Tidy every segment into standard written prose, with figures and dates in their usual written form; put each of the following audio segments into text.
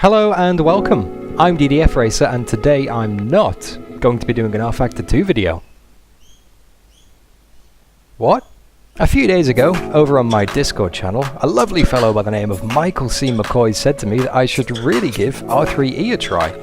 Hello and welcome. I'm DDF Racer and today I'm not going to be doing an R Factor 2 video. What? A few days ago, over on my Discord channel, a lovely fellow by the name of Michael C. McCoy said to me that I should really give R3E a try.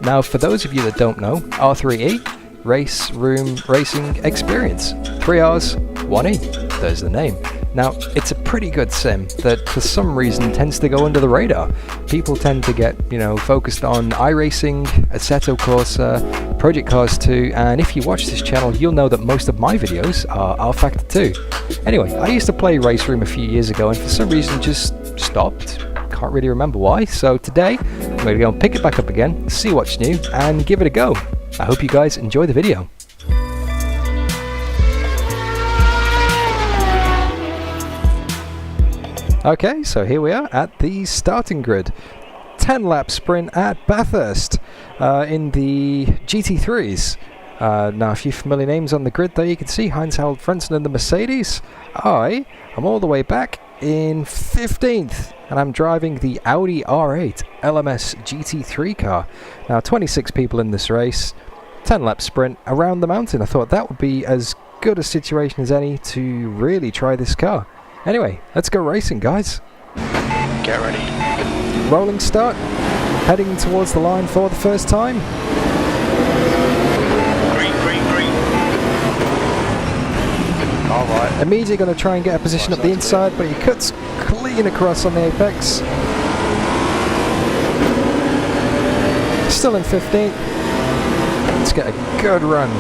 Now, for those of you that don't know, R3E, RaceRoom Racing Experience. 3 R's, 1 E. There's the name. Now, it's a pretty good sim that for some reason tends to go under the radar. People tend to get, focused on iRacing, Assetto Corsa, Project Cars 2, and if you watch this channel, you'll know that most of my videos are R Factor 2. Anyway, I used to play RaceRoom a few years ago and for some reason just stopped. Can't really remember why, so today I'm going to go and pick it back up again, see what's new, and give it a go. I hope you guys enjoy the video. Okay, so here we are at the starting grid. 10-lap sprint at Bathurst in the GT3s. Now, a few familiar names on the grid there. You can see Heinz-Harald Frentzen in the Mercedes. I am all the way back in 15th, and I'm driving the Audi R8 LMS GT3 car. Now, 26 people in this race, 10-lap sprint around the mountain. I thought that would be as good a situation as any to really try this car. Anyway, let's go racing, guys. Get ready. Rolling start, heading towards the line for the first time. Green, green, green. Alright. Immediately going to try and get a position up the inside, but he cuts clean across on the apex. Still in 15th. Let's get a good run.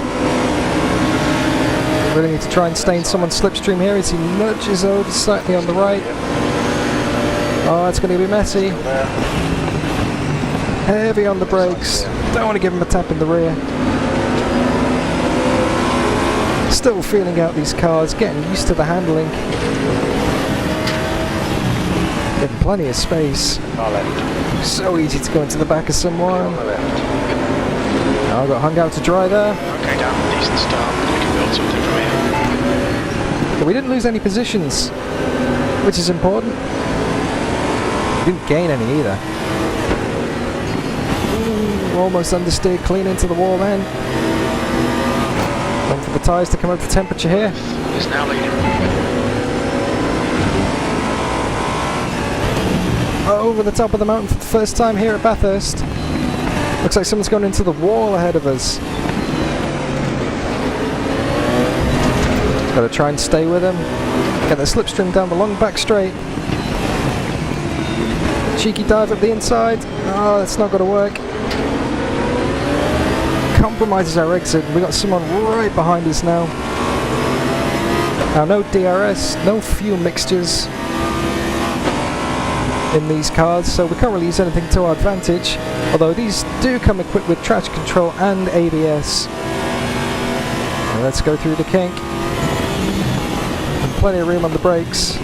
Really need to try and stay in someone's slipstream here as he nudges over slightly on the right. Oh, it's going to be messy. Heavy on the brakes. Don't want to give him a tap in the rear. Still feeling out these cars, getting used to the handling. Getting plenty of space. So easy to go into the back of someone. I got hung out to dry there. Okay, Dan, decent start. We can build something from here. But we didn't lose any positions, which is important. We didn't gain any either. Ooh, almost understeered clean into the wall then. Wait for the tyres to come up to temperature here. It's now leading. Over the top of the mountain for the first time here at Bathurst. Looks like someone's gone into the wall ahead of us. Got to try and stay with him. Get the slipstream down the long back straight. Cheeky dive up the inside. Oh, that's not going to work. Compromises our exit. We got someone right behind us now. Now, no DRS, no fuel mixtures in these cars, so we can't really use anything to our advantage, although these do come equipped with traction control and ABS. And let's go through the kink. And plenty of room on the brakes.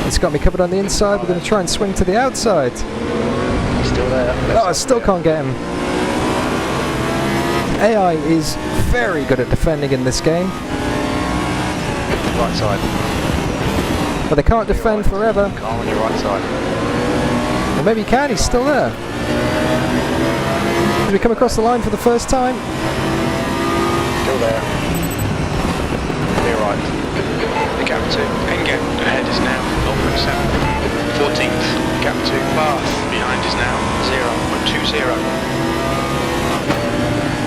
It's got me covered on the inside. We're going to try and swing to the outside. Still there. No, I still can't get him. AI is very good at defending in this game. Right side. But they can't defend forever. Car on your right side. Well, maybe he can, he's still there. Did we come across the line for the first time? Still there. Clear right. The gap to Engen ahead is now 0.7. 14th. Gap to Bath behind is now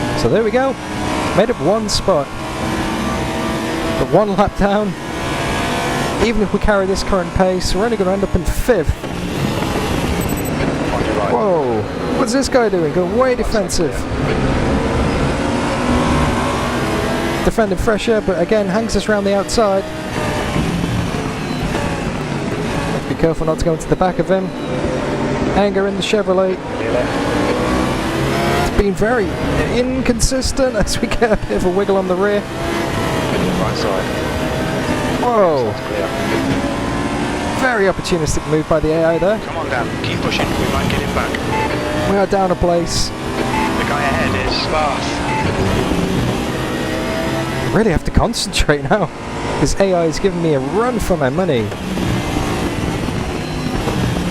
0.20. So there we go. Made up one spot. But one lap down. Even if we carry this current pace, we're only going to end up in 5th. On your right. Whoa! What's this guy doing? Going way defensive. Defending fresh air, but again, hangs us around the outside. Have to be careful not to go into the back of him. Anger in the Chevrolet. It's been very inconsistent as we get a bit of a wiggle on the rear. Right side. Whoa! Very opportunistic move by the AI there. Come on, Dan. Keep pushing. We might get him back. We are down a place. The guy ahead is Bath. I really have to concentrate now, because AI is giving me a run for my money.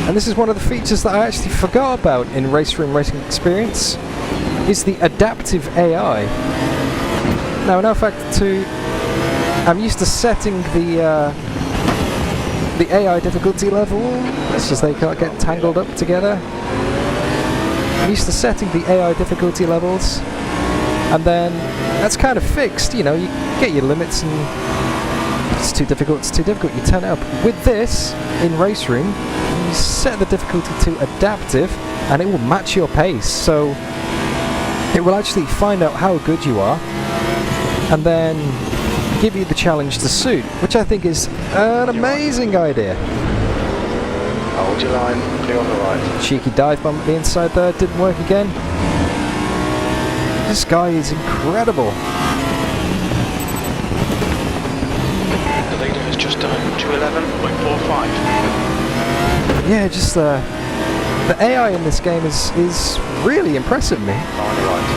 and this is one of the features that I actually forgot about in RaceRoom Racing Experience, is the adaptive AI. Now in R-Factor 2, I'm used to setting the AI difficulty level, so they can't get tangled up together. I'm used to setting the AI difficulty levels, and then that's kind of fixed, you know, you get your limits and it's too difficult, you turn it up. With this, in RaceRoom, you set the difficulty to adaptive and it will match your pace, so it will actually find out how good you are and then give you the challenge to suit, which I think is an amazing idea. Hold your line, clear on the right. Cheeky dive bomb at the inside there, didn't work again. This guy is incredible. The leader has just done 211.45. Yeah, just the AI in this game is really impressive me. On the right.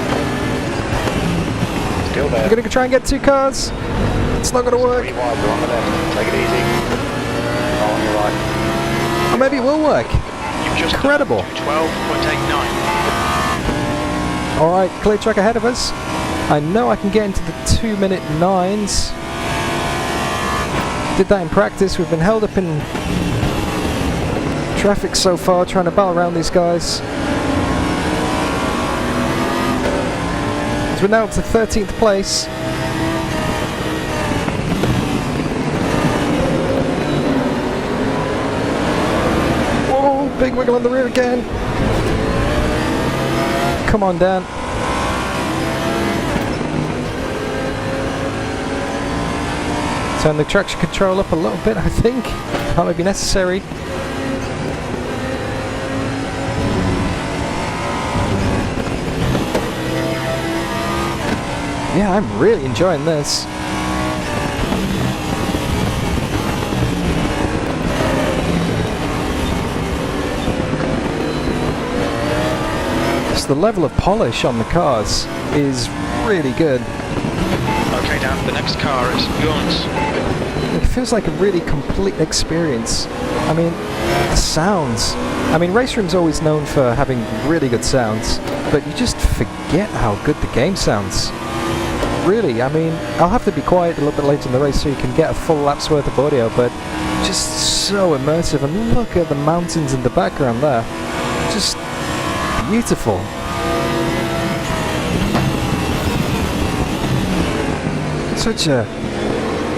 Still there. I'm gonna try and get 2 cars. It's not gonna work. Pretty wide, they're on the left. Take it easy. On the right. Or maybe it will work. You've just Incredible. 12.89. Alright, clear track ahead of us. I know I can get into the 2-minute 9s. Did that in practice. We've been held up in traffic so far, trying to battle around these guys. So we're now up to 13th place. Whoa, big wiggle on the rear again. Come on, Dan. Turn the traction control up a little bit, I think. That might be necessary. Yeah, I'm really enjoying this. Just the level of polish on the cars is really good. Okay, Dan, the next car is yours. It feels like a really complete experience. I mean, the sounds. I mean, RaceRoom's always known for having really good sounds, but you just forget how good the game sounds. Really, I mean, I'll have to be quiet a little bit later in the race so you can get a full lap's worth of audio, but just so immersive. And look at the mountains in the background there. Just beautiful. Such an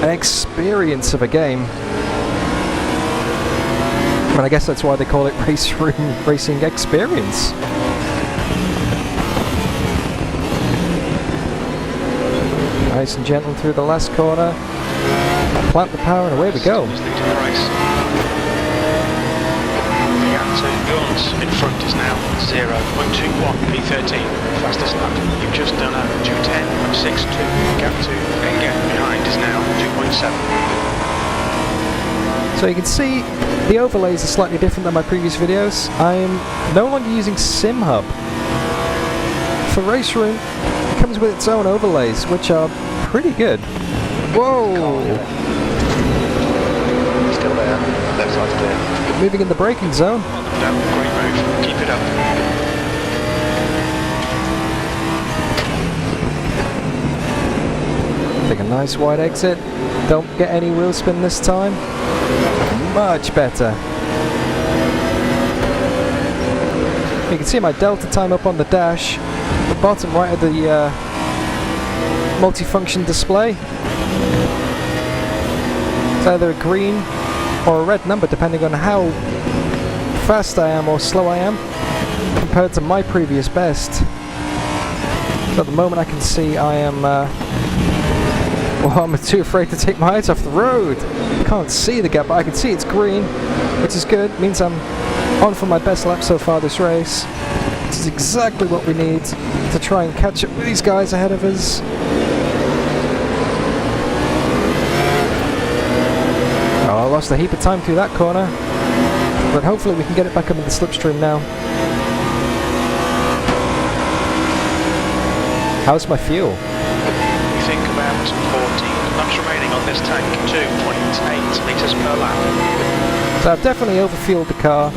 experience of a game. And I guess that's why they call it RaceRoom Racing Experience. Nice and gentle through the last corner. Plant the power and away we go. In front is now 0.21 P13, fastest lap. You've just done a 210.62. Gap 2, again behind is now 2.7. So you can see the overlays are slightly different than my previous videos. I'm no longer using SimHub. For RaceRoom, it comes with its own overlays, which are pretty good. Whoa! Still there, left side's clear. Moving in the braking zone. Great move, keep it up. Take a nice wide exit. Don't get any wheel spin this time. Much better. You can see my delta time up on the dash. The bottom right of the multifunction display. It's either a green or a red number depending on how fast I am or slow I am compared to my previous best. So at the moment I can see I am well, I'm too afraid to take my eyes off the road. Can't see the gap, but I can see it's green, which is good. It means I'm on for my best lap so far this race. This is exactly what we need to try and catch up with these guys ahead of us. Oh, I lost a heap of time through that corner, but hopefully we can get it back up in the slipstream now. How's my fuel? We think about 14 laps remaining on this tank, 2.8 litres per lap. So I've definitely overfueled the car.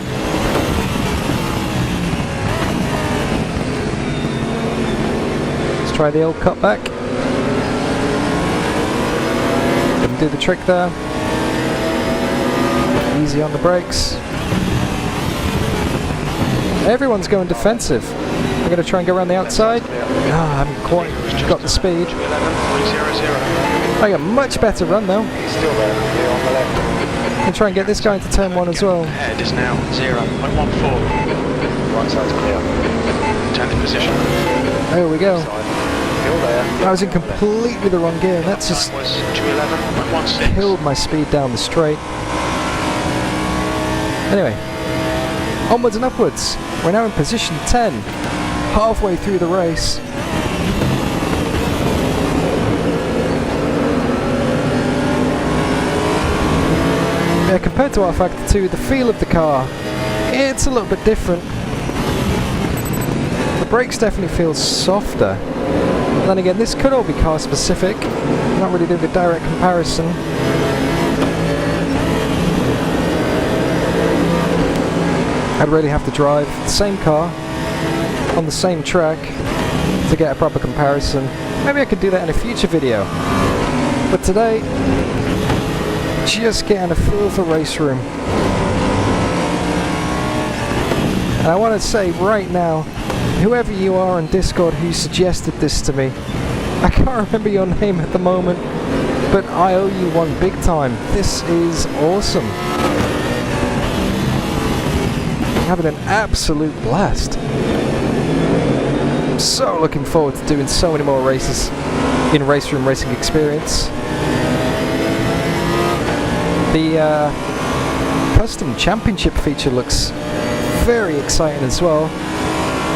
Let's try the old cutback. Didn't do the trick there. Easy on the brakes. Everyone's going defensive. I'm going to try and go around the outside. No, I haven't quite got the speed. I got a much better run though. He's still there, here on the left. I'm try and get this guy into turn 1 as well. Ahead is now 0.14. Right side's clear. 10th position. There we go. Still there. I was in completely the wrong gear, and that's just Was 211.16. killed my speed down the straight. Anyway, onwards and upwards. We're now in position 10, halfway through the race. Yeah, compared to R-Factor 2, the feel of the car, it's a little bit different. The brakes definitely feel softer. But then again, this could all be car specific. I'm not really doing a direct comparison. I'd really have to drive the same car on the same track to get a proper comparison. Maybe I could do that in a future video. But today, just getting a feel for RaceRoom. And I want to say right now, whoever you are on Discord who suggested this to me, I can't remember your name at the moment, but I owe you one big time. This is awesome. Having an absolute blast. I'm so looking forward to doing so many more races in RaceRoom Racing Experience. The custom championship feature looks very exciting as well,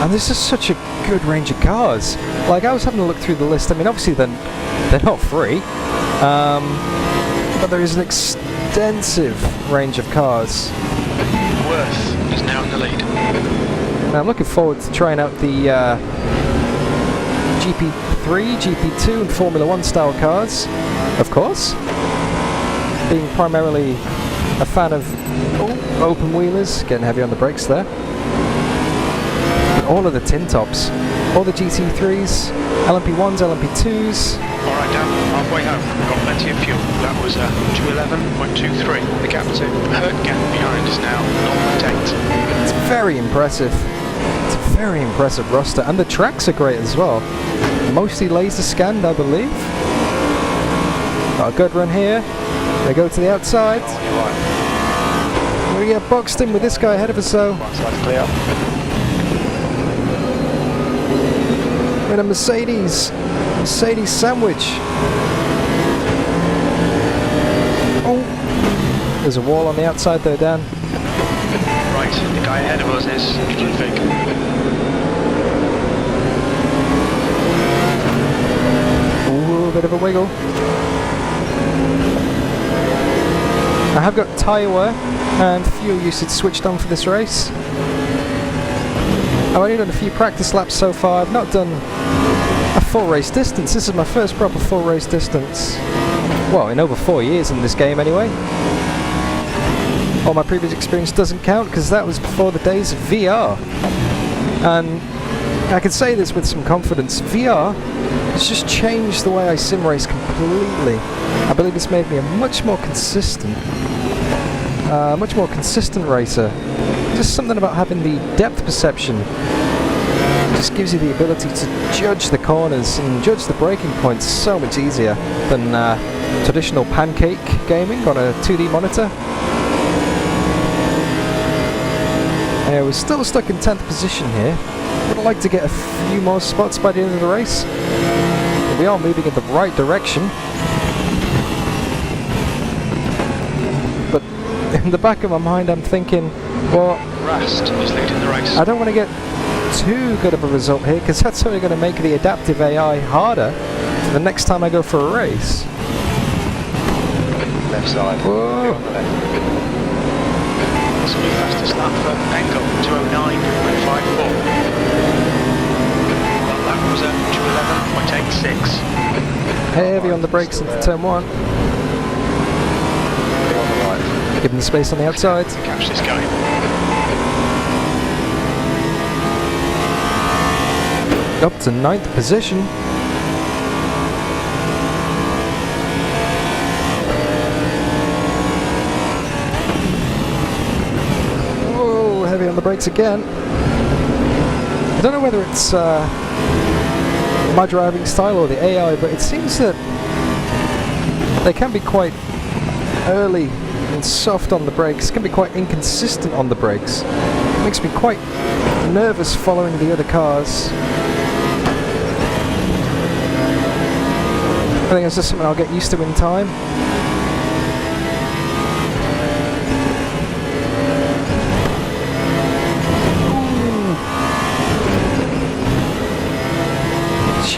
and this is such a good range of cars. Like, I was having a look through the list. I mean, obviously they're not free, but there is an extensive range of cars. Worth is now in the lead. Now I'm looking forward to trying out the GP3, GP2 and Formula 1 style cars, of course. Being primarily a fan of open wheelers, getting heavy on the brakes there. And all of the tin tops, all the GT3s, LMP1s, LMP2s. Alright, Dan, halfway home. Got plenty of fuel. That was 211.23. The gap to hurt gap behind is now 0.8. It's very impressive. It's a very impressive roster, and the tracks are great as well. Mostly laser scanned, I believe. Got a good run here. They go to the outside. Oh, you're right. We get boxed in with this guy ahead of us though. Right side's clear. In a Mercedes sandwich. Oh, there's a wall on the outside there, Dan. Right, the guy ahead of us is Ludwig. Ooh, a bit of a wiggle. I have got tyre wear and fuel usage switched on for this race. I've only done a few practice laps so far. I've not done a full race distance. This is my first proper full race distance. Well, in over 4 years in this game anyway. All my previous experience doesn't count because that was before the days of VR. And I can say this with some confidence. VR has just changed the way I sim race completely. I believe it's made me a much more consistent racer. Just something about having the depth perception. It just gives you the ability to judge the corners and judge the braking points so much easier than traditional pancake gaming on a 2D monitor. Yeah, we're still stuck in 10th position here. Would like to get a few more spots by the end of the race. We are moving in the right direction. But in the back of my mind I'm thinking, well, Rast is leading the race. I don't want to get too good of a result here because that's only going to make the adaptive AI harder for the next time I go for a race. Left side. Whoa. On the left. This will be fastest lap for Engel, 209.54. That lap was at 211.86. Heavy on the brakes into turn 1. Clear on the right. Give him the space on the outside. Catch this guy. Up to 9th position. Whoa, heavy on the brakes again. I don't know whether it's my driving style or the AI, but it seems that they can be quite early and soft on the brakes, can be quite inconsistent on the brakes. It makes me quite nervous following the other cars. I think it's just something I'll get used to in time.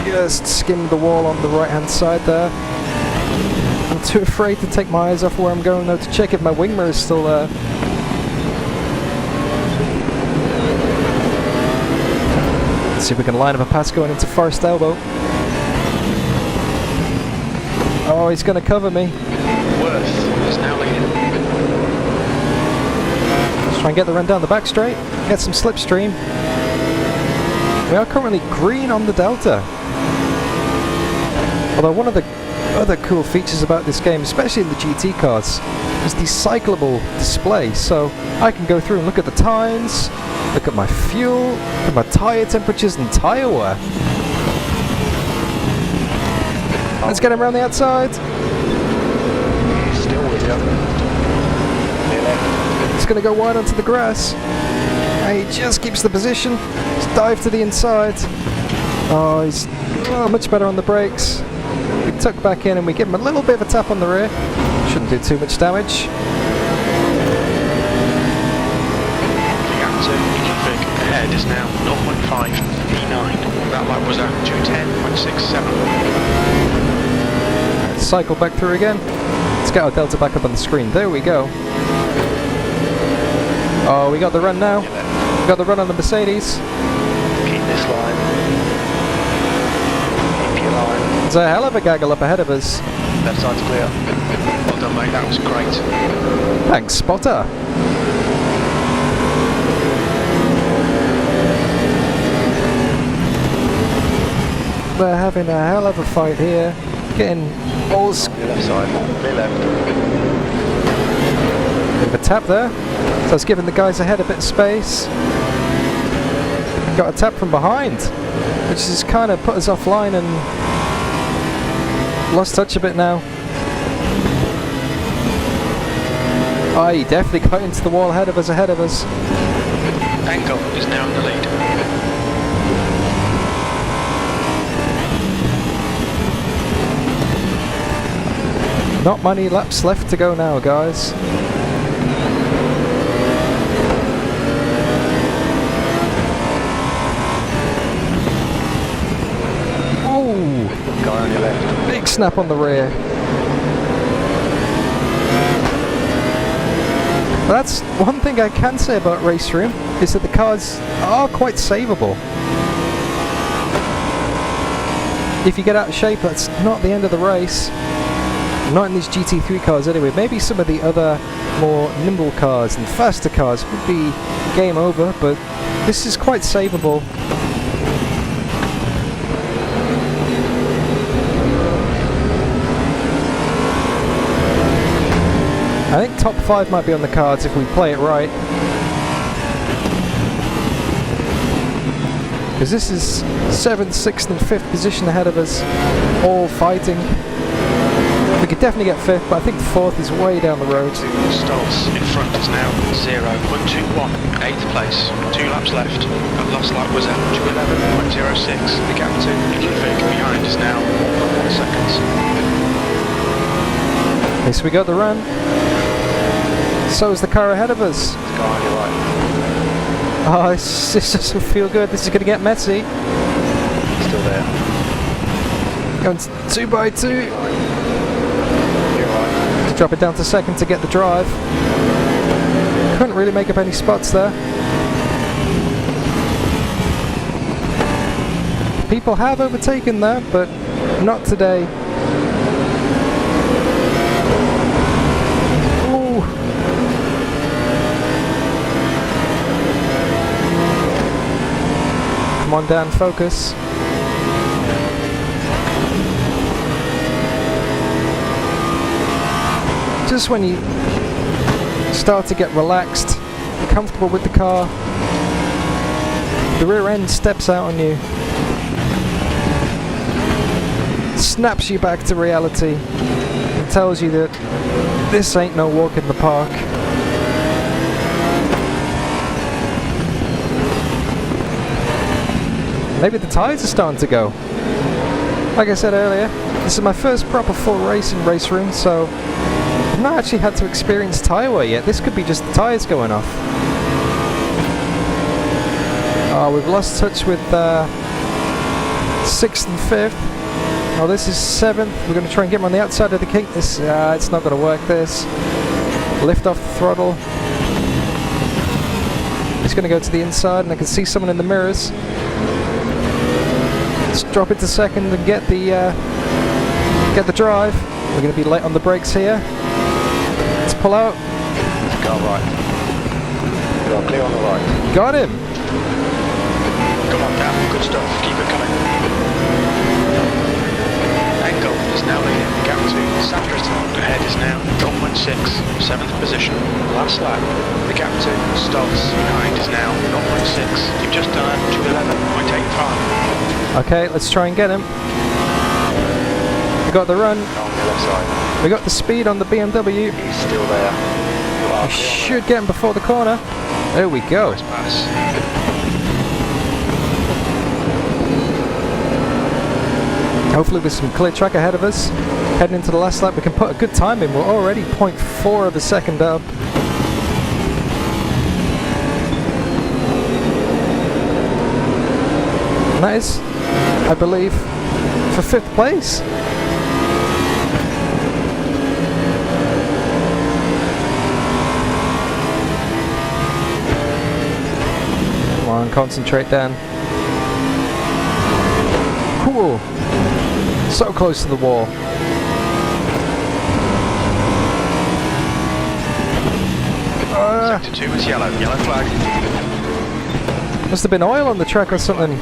Just skimmed the wall on the right hand side there. I'm too afraid to take my eyes off where I'm going though to check if my wing mirror is still there. Let's see if we can line up a pass going into Forest Elbow. Oh, he's going to cover me. Worth is now leading. Let's try and get the run down the back straight, get some slipstream. We are currently green on the Delta. Although one of the other cool features about this game, especially in the GT cars, is the cyclable display. So I can go through and look at the times, look at my fuel, look at my tyre temperatures and tyre wear. Let's get him around the outside. He's still with you. He's going to go wide onto the grass. And he just keeps the position. He's dived to the inside. Oh, he's much better on the brakes. We tuck back in and we give him a little bit of a tap on the rear. Shouldn't do too much damage. The gap to config ahead is now 0.5 P9. That light was at 210.67. Cycle back through again. Let's get our Delta back up on the screen. There we go. Oh, we got the run now. We got the run on the Mercedes. Keep this line. Keep your line. There's a hell of a gaggle up ahead of us. Left side's clear. Well done, mate. That was great. Thanks, spotter. We're having a hell of a fight here. Getting balls. Your left side. Clear left. Bit of a tap there. So it's giving the guys ahead a bit of space. Got a tap from behind, which has kind of put us offline and lost touch a bit now. Oh, he definitely got into the wall ahead of us. Angle is now in the lead. Not many laps left to go now, guys. Oh, Guy on your left. big snap on the rear. That's one thing I can say about RaceRoom, is that the cars are quite savable. If you get out of shape, that's not the end of the race. Not in these GT3 cars anyway. Maybe some of the other more nimble cars and faster cars would be game over, but this is quite savable. I think top 5 might be on the cards if we play it right. Because this is 7th, 6th and 5th position ahead of us, all fighting. We could definitely get 5th, but I think 4th is way down the road. Stalls in front is now 0.21, 8th place, 2 laps left. That last lap was at 211.06. The gap to config behind is now 1 seconds. Okay, so we got the run. So is the car ahead of us. Guy on your right. Oh, this doesn't feel good. This is going to get messy. Still there. Going 2 by 2. You're right. To drop it down to 2nd to get the drive. Couldn't really make up any spots there. People have overtaken there, but not today. Ooh, Come on, Dan, focus. Just when you start to get relaxed, comfortable with the car, the rear end steps out on you, snaps you back to reality, and tells you that this ain't no walk in the park. Maybe the tyres are starting to go. Like I said earlier, this is my first proper full race in RaceRoom, so I've not actually had to experience tyre wear yet. This could be just the tyres going off. Oh, we've lost touch with 6th and 5th. Oh, this is 7th. We're going to try and get him on the outside of the kink. This, it's not going to work, this. Lift off the throttle. It's going to go to the inside, and I can see someone in the mirrors. Let's drop it to 2nd and get the drive. We're going to be late on the brakes here. Let's pull out. Go right. You are clear on the right. Got him. Come on, Dan. Good stuff. Keep it coming. Engel is now leading the gap to Sandra's ahead is now 0.6, 7th position. Last lap. The gap to Stolz behind is now 0.6. You've just done it to 11.85. Okay, let's try and get him. We got the run. On the left side. We got the speed on the BMW. He's still there. We should get him before the corner. There we go. Nice pass. Hopefully with some clear track ahead of us. Heading into the last lap, we can put a good time in. We're already 0.4 of a second up. And that is, I believe, for 5th place. Come on, concentrate, Dan. Cool. So close to the wall. Sector 2 is yellow flag. Must have been oil on the track or something.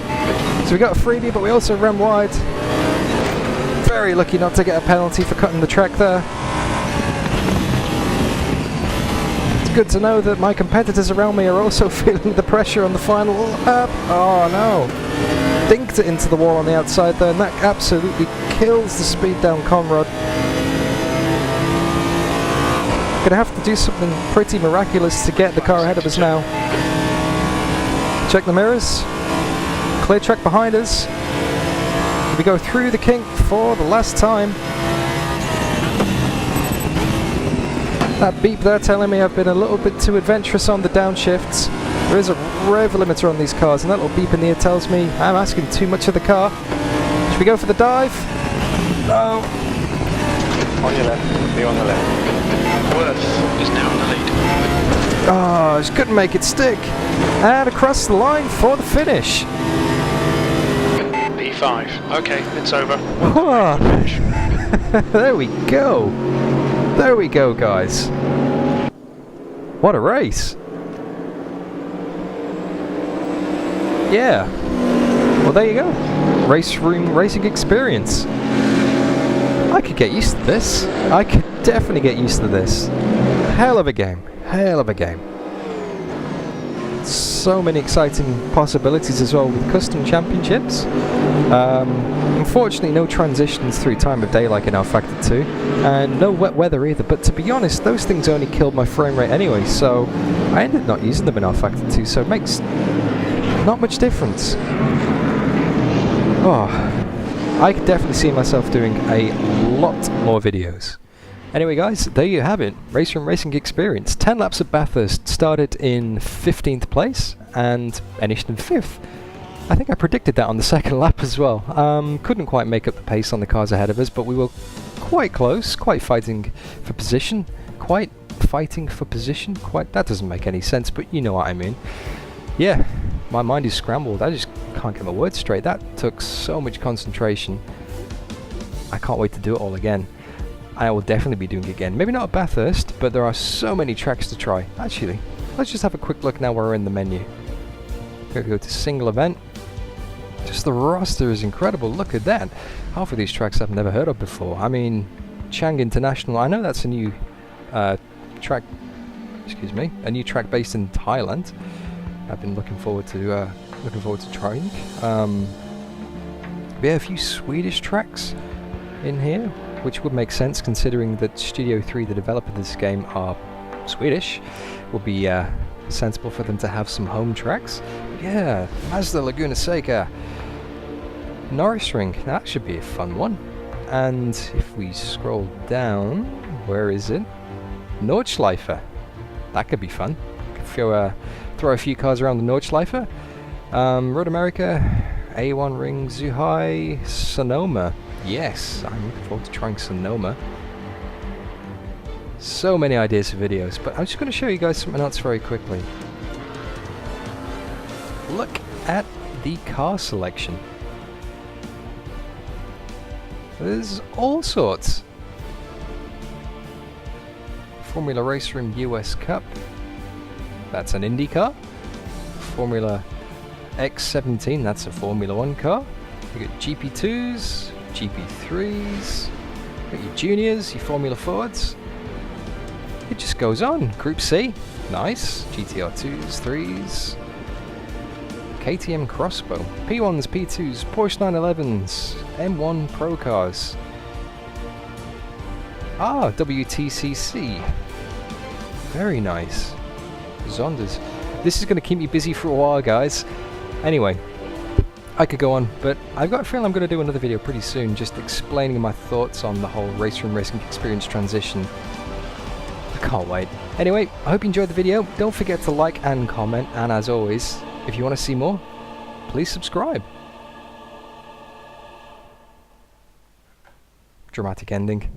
So we got a freebie, but we also ran wide. Very lucky not to get a penalty for cutting the track there. It's good to know that my competitors around me are also feeling the pressure on the final lap. Oh no. Dinked it into the wall on the outside there, and that absolutely kills the speed down Conrad. Gonna have to do something pretty miraculous to get the car ahead of us now. Check the mirrors. Clear track behind us. We go through the kink for the last time. That beep there telling me I've been a little bit too adventurous on the downshifts. There is a rev limiter on these cars, and that little beep in the ear tells me I'm asking too much of the car. Should we go for the dive? No. On your left. Be on the left. Worth is now in the lead. Oh, just couldn't make it stick. And across the line for the finish. P5. Okay, it's over. Oh. There we go. There we go, guys. What a race. Yeah. Well, there you go. RaceRoom racing experience. I could get used to this. I could definitely get used to this. Hell of a game. Hell of a game. So many exciting possibilities as well with custom championships. Unfortunately, no transitions through time of day like in our Factor 2, and no wet weather either. But to be honest, those things only killed my frame rate anyway, so I ended up not using them in our Factor 2, so it makes not much difference. Oh, I could definitely see myself doing a lot more videos. Anyway guys, there you have it. RaceRoom Racing Experience. 10 laps at Bathurst, started in 15th place and finished in 5th. I think I predicted that on the second lap as well. Couldn't quite make up the pace on the cars ahead of us, but we were quite close, quite fighting for position. That doesn't make any sense, but you know what I mean. Yeah, my mind is scrambled. I just can't get my words straight. That took so much concentration. I can't wait to do it all again. I will definitely be doing it again. Maybe not at Bathurst, but there are so many tracks to try. Actually, let's just have a quick look now while we're in the menu. Go to single event. Just the roster is incredible. Look at that. Half of these tracks I've never heard of before. I mean, Chang International, I know that's a new track, excuse me, a new track based in Thailand. I've been looking forward to trying. Yeah, a few Swedish tracks in here, which would make sense considering that Studio 3, the developer of this game, are Swedish. Would be sensible for them to have some home tracks. But yeah, Mazda Laguna Seca, Norris Ring, that should be a fun one. And if we scroll down, where is it? Nordschleife, that could be fun. Could go throw a few cars around the Nordschleife. Road America, A1 Ring, Zhuhai, Sonoma. Yes, I'm looking forward to trying Sonoma. So many ideas for videos, but I'm just going to show you guys something else very quickly. Look at the car selection. There's all sorts. Formula RaceRoom US Cup. That's an Indy car. Formula X17, that's a Formula 1 car. You got GP2s, GP3s, you got your juniors, your Formula Fords. It just goes on. Group C, nice. GTR 2s, 3s. KTM Crossbow. P1s, P2s, Porsche 911s, M1 Pro cars. Ah, WTCC. Very nice. Zondas. This is going to keep me busy for a while, guys. Anyway, I could go on, but I've got a feeling I'm going to do another video pretty soon just explaining my thoughts on the whole RaceRoom Racing Experience transition. I can't wait. Anyway, I hope you enjoyed the video. Don't forget to like and comment, and as always, if you want to see more, please subscribe. Dramatic ending.